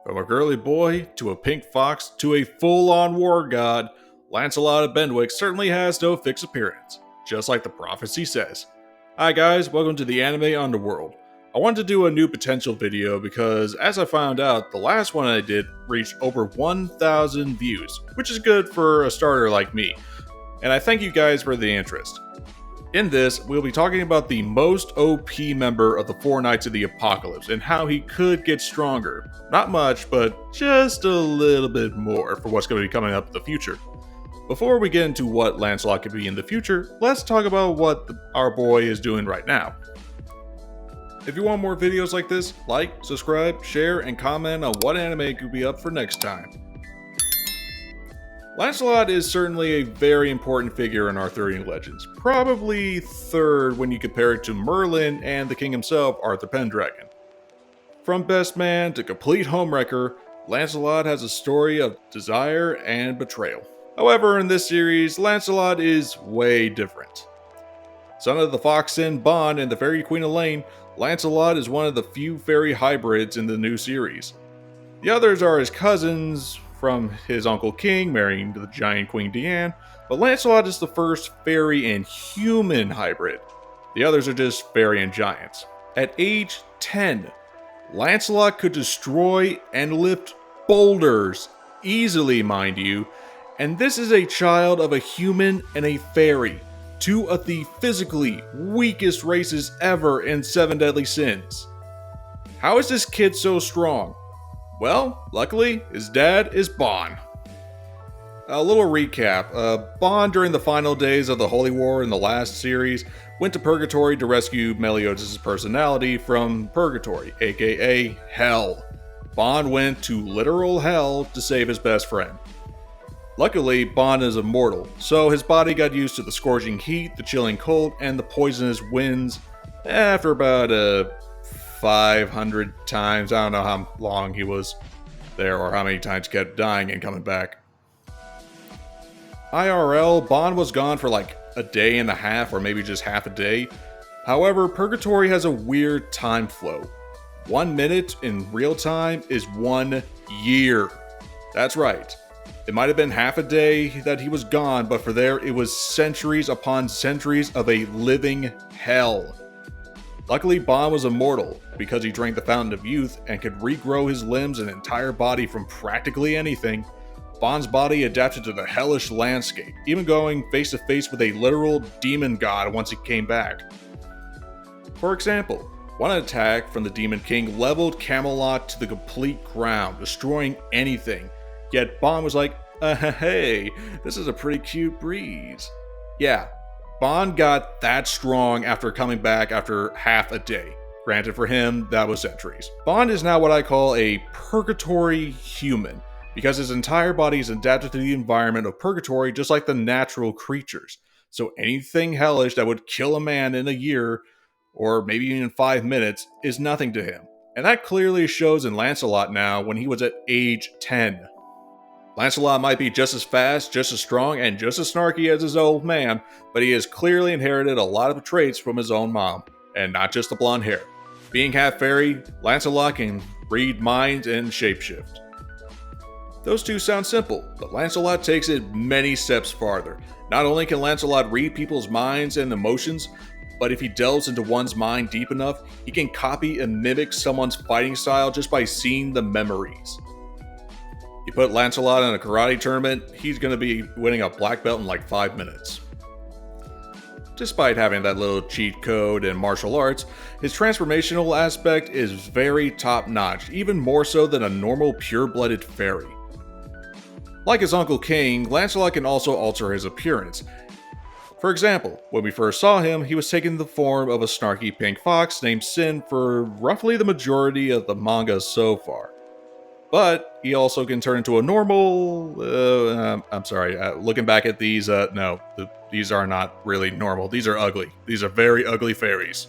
From a girly boy to a pink fox to a full-on war god, Lancelot of Benwick certainly has no fixed appearance, just like the prophecy says. Hi guys, welcome to the anime underworld. I wanted to do a new potential video because, as I found out, the last one I did reached over 1,000 views, which is good for a starter like me, and I thank you guys for the interest. In this, we'll be talking about the most OP member of the Four Knights of the Apocalypse and how he could get stronger. Not much, but just a little bit more for what's going to be coming up in the future. Before we get into what Lancelot could be in the future, let's talk about what our boy is doing right now. If you want more videos like this, like, subscribe, share, and comment on what anime could be up for next time. Lancelot is certainly a very important figure in Arthurian legends, probably third when you compare it to Merlin and the king himself, Arthur Pendragon. From best man to complete homewrecker, Lancelot has a story of desire and betrayal. However, in this series, Lancelot is way different. Son of the fox and Bond and the fairy queen Elaine, Lancelot is one of the few fairy hybrids in the new series. The others are his cousins from his Uncle King marrying the giant Queen Diane, but Lancelot is the first fairy and human hybrid. The others are just fairy and giants. At age 10, Lancelot could destroy and lift boulders, easily mind you, and this is a child of a human and a fairy, two of the physically weakest races ever in Seven Deadly Sins. How is this kid so strong? Well, luckily, his dad is Bond. A little recap. Bond, during the final days of the Holy War in the last series, went to Purgatory to rescue Meliodas' personality from Purgatory, aka Hell. Bond went to literal hell to save his best friend. Luckily, Bond is immortal, so his body got used to the scorching heat, the chilling cold, and the poisonous winds after about 500 times. I don't know how long he was there or how many times he kept dying and coming back. IRL, Bond was gone for like a day and a half or maybe just half a day. However, Purgatory has a weird time flow. 1 minute in real time is 1 year. That's right. It might have been half a day that he was gone, but for there it was centuries upon centuries of a living hell. Luckily, Bond was immortal because he drank the Fountain of Youth and could regrow his limbs and entire body from practically anything. Bond's body adapted to the hellish landscape, even going face to face with a literal demon god once he came back. For example, one attack from the Demon King leveled Camelot to the complete ground, destroying anything. Yet Bond was like, hey, this is a pretty cute breeze. Yeah, Bond got that strong after coming back after half a day. Granted, for him, that was centuries. Bond is now what I call a Purgatory human, because his entire body is adapted to the environment of Purgatory just like the natural creatures. So anything hellish that would kill a man in a year, or maybe even 5 minutes, is nothing to him. And that clearly shows in Lancelot now when he was at age 10. Lancelot might be just as fast, just as strong, and just as snarky as his old man, but he has clearly inherited a lot of traits from his own mom, and not just the blonde hair. Being half fairy, Lancelot can read minds and shapeshift. Those two sound simple, but Lancelot takes it many steps farther. Not only can Lancelot read people's minds and emotions, but if he delves into one's mind deep enough, he can copy and mimic someone's fighting style just by seeing the memories. You put Lancelot in a karate tournament, he's going to be winning a black belt in like 5 minutes. Despite having that little cheat code and martial arts, his transformational aspect is very top-notch, even more so than a normal pure-blooded fairy. Like his Uncle King, Lancelot can also alter his appearance. For example, when we first saw him, he was taking the form of a snarky pink fox named Sin for roughly the majority of the manga so far. But he also can turn into a normal, looking back at these, these are not really normal. These are ugly. These are very ugly fairies.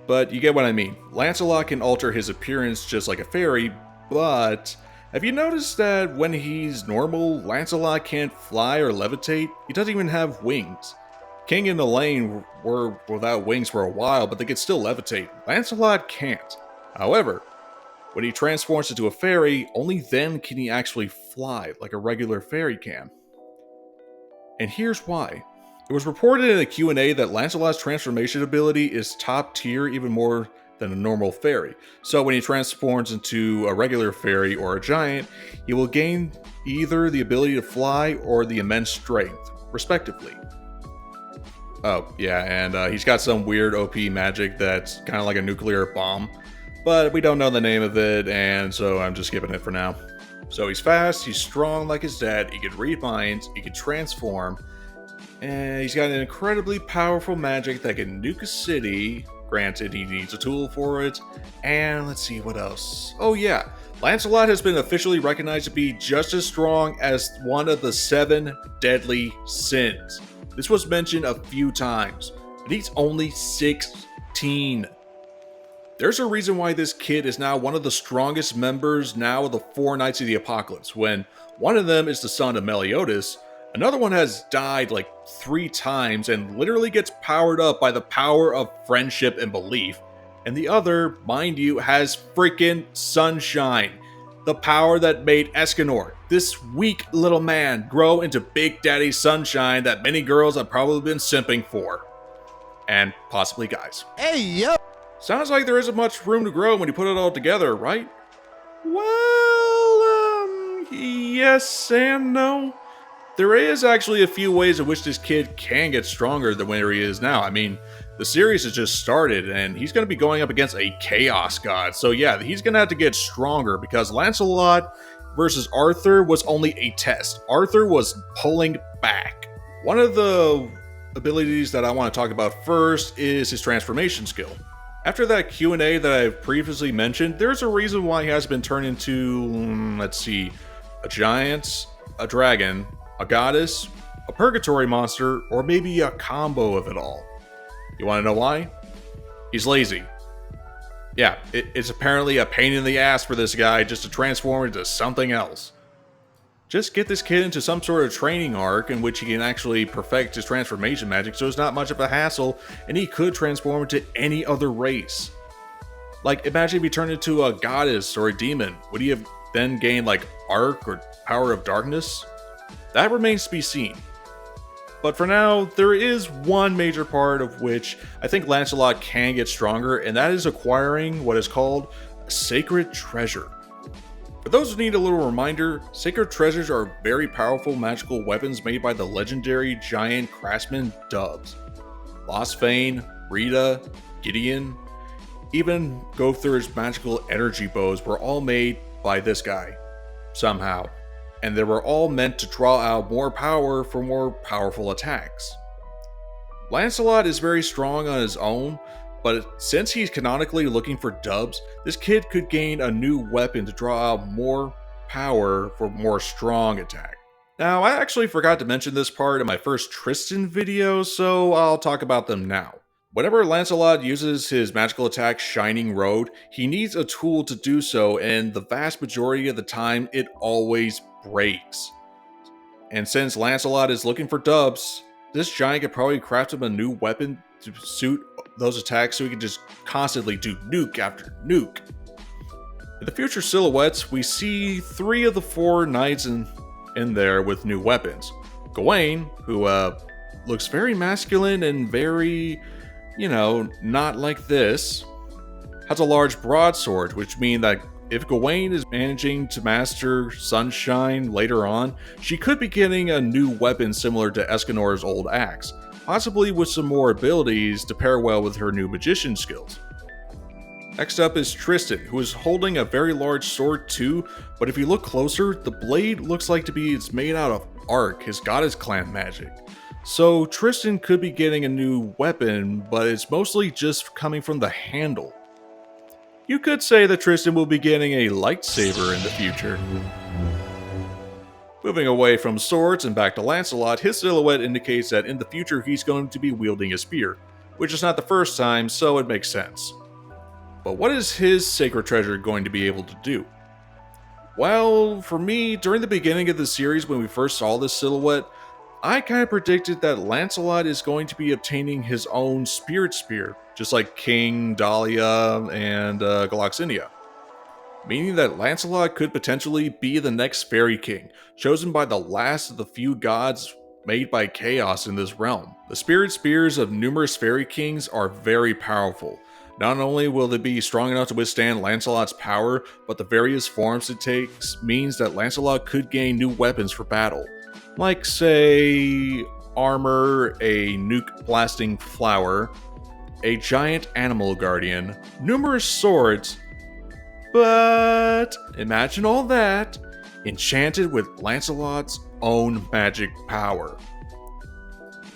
But you get what I mean. Lancelot can alter his appearance just like a fairy, but have you noticed that when he's normal, Lancelot can't fly or levitate? He doesn't even have wings. King and Elaine were without wings for a while, but they could still levitate. Lancelot can't. However, When he transforms into a fairy, only then can he actually fly like a regular fairy can. And here's why. It was reported in a Q&A that Lancelot's transformation ability is top tier even more than a normal fairy. So when he transforms into a regular fairy or a giant, he will gain either the ability to fly or the immense strength, respectively. Oh, yeah, and he's got some weird OP magic that's kind of like a nuclear bomb, but we don't know the name of it, and so I'm just skipping it for now. So he's fast, he's strong like his dad, he can read minds, he can transform, and he's got an incredibly powerful magic that can nuke a city. Granted, he needs a tool for it, and let's see what else. Oh yeah, Lancelot has been officially recognized to be just as strong as one of the 7 deadly sins. This was mentioned a few times, and he's only 16. There's a reason why this kid is now one of the strongest members now of the 4 Knights of the Apocalypse, when one of them is the son of Meliodas, another one has died like 3 times and literally gets powered up by the power of friendship and belief, and the other, mind you, has freaking sunshine, the power that made Escanor, this weak little man, grow into Big Daddy Sunshine that many girls have probably been simping for. And possibly guys. Hey, yo! Sounds like there isn't much room to grow when you put it all together, right? Well, yes and no. There is actually a few ways in which this kid can get stronger than where he is now. I mean, the series has just started, and he's going to be going up against a Chaos God. So yeah, he's going to have to get stronger, because Lancelot versus Arthur was only a test. Arthur was pulling back. One of the abilities that I want to talk about first is his transformation skill. After that Q&A that I've previously mentioned, there's a reason why he has been turned into, let's see, a giant, a dragon, a goddess, a purgatory monster, or maybe a combo of it all. You want to know why? He's lazy. Yeah, it's apparently a pain in the ass for this guy just to transform into something else. Just get this kid into some sort of training arc in which he can actually perfect his transformation magic so it's not much of a hassle, and he could transform into any other race. Like, imagine if he turned into a goddess or a demon. Would he have then gained like arc or power of darkness? That remains to be seen. But for now, there is one major part of which I think Lancelot can get stronger, and that is acquiring what is called a sacred treasure. For those who need a little reminder, sacred treasures are very powerful magical weapons made by the legendary giant craftsman Dubs. Losfane, Rita, Gideon, even Gother's magical energy bows were all made by this guy, somehow. And they were all meant to draw out more power for more powerful attacks. Lancelot is very strong on his own, but since he's canonically looking for Dubs, this kid could gain a new weapon to draw out more power for more strong attack. Now, I actually forgot to mention this part in my first Tristan video, so I'll talk about them now. Whenever Lancelot uses his magical attack Shining Road, he needs a tool to do so, and the vast majority of the time, it always breaks. And since Lancelot is looking for Dubs, this giant could probably craft him a new weapon to suit those attacks so he can just constantly do nuke after nuke. In the future silhouettes, we see 3 of the 4 knights in there with new weapons. Gawain, who looks very masculine and very, not like this, has a large broadsword, which means that if Gawain is managing to master Sunshine later on, she could be getting a new weapon similar to Escanor's old axe, possibly with some more abilities to pair well with her new magician skills. Next up is Tristan, who is holding a very large sword too, but if you look closer, the blade looks like it's made out of Arc, his goddess clan magic. So Tristan could be getting a new weapon, but it's mostly just coming from the handle. You could say that Tristan will be getting a lightsaber in the future. Moving away from swords and back to Lancelot, his silhouette indicates that in the future he's going to be wielding a spear, which is not the first time, so it makes sense. But what is his sacred treasure going to be able to do? Well, for me, during the beginning of the series when we first saw this silhouette, I kind of predicted that Lancelot is going to be obtaining his own spirit spear, just like King, Dahlia, and Galaxinia. meaning that Lancelot could potentially be the next fairy king, chosen by the last of the few gods made by chaos in this realm. The spirit spears of numerous fairy kings are very powerful. Not only will they be strong enough to withstand Lancelot's power, but the various forms it takes means that Lancelot could gain new weapons for battle. Like, say, armor, a nuke blasting flower, a giant animal guardian, numerous swords, but imagine all that enchanted with Lancelot's own magic power.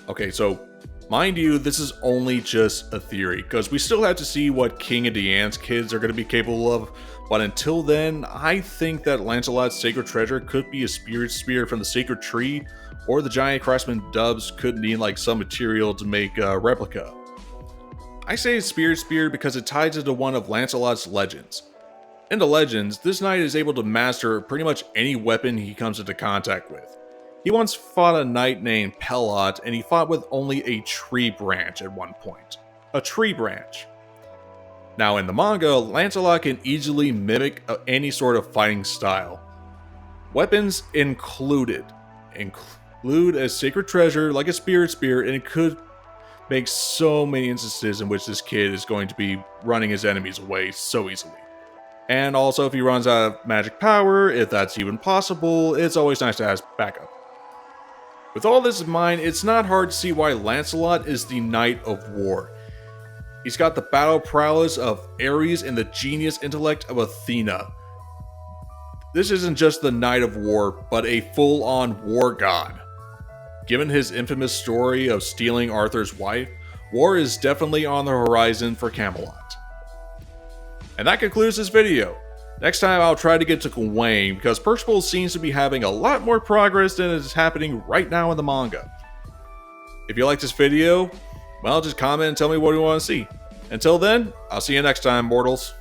Okay, so mind you, this is only just a theory, because we still have to see what King of Diane's kids are going to be capable of, but until then, I think that Lancelot's sacred treasure could be a spirit spear from the sacred tree, or the giant craftsman Dubs could need like some material to make a replica. I say spirit spear because it ties into one of Lancelot's legends. In the legends, this knight is able to master pretty much any weapon he comes into contact with. He once fought a knight named Pelot, and he fought with only a tree branch at one point. A tree branch. Now in the manga, Lancelot can easily mimic any sort of fighting style. Weapons include a sacred treasure like a spirit spear, and it could make so many instances in which this kid is going to be running his enemies away so easily. And also, if he runs out of magic power, if that's even possible, it's always nice to have backup. With all this in mind, it's not hard to see why Lancelot is the Knight of War. He's got the battle prowess of Ares and the genius intellect of Athena. This isn't just the Knight of War, but a full-on war god. Given his infamous story of stealing Arthur's wife, war is definitely on the horizon for Camelot. And that concludes this video. Next time I'll try to get to Gawain, because Percival seems to be having a lot more progress than is happening right now in the manga. If you like this video, well, just comment and tell me what you want to see. Until then, I'll see you next time, mortals.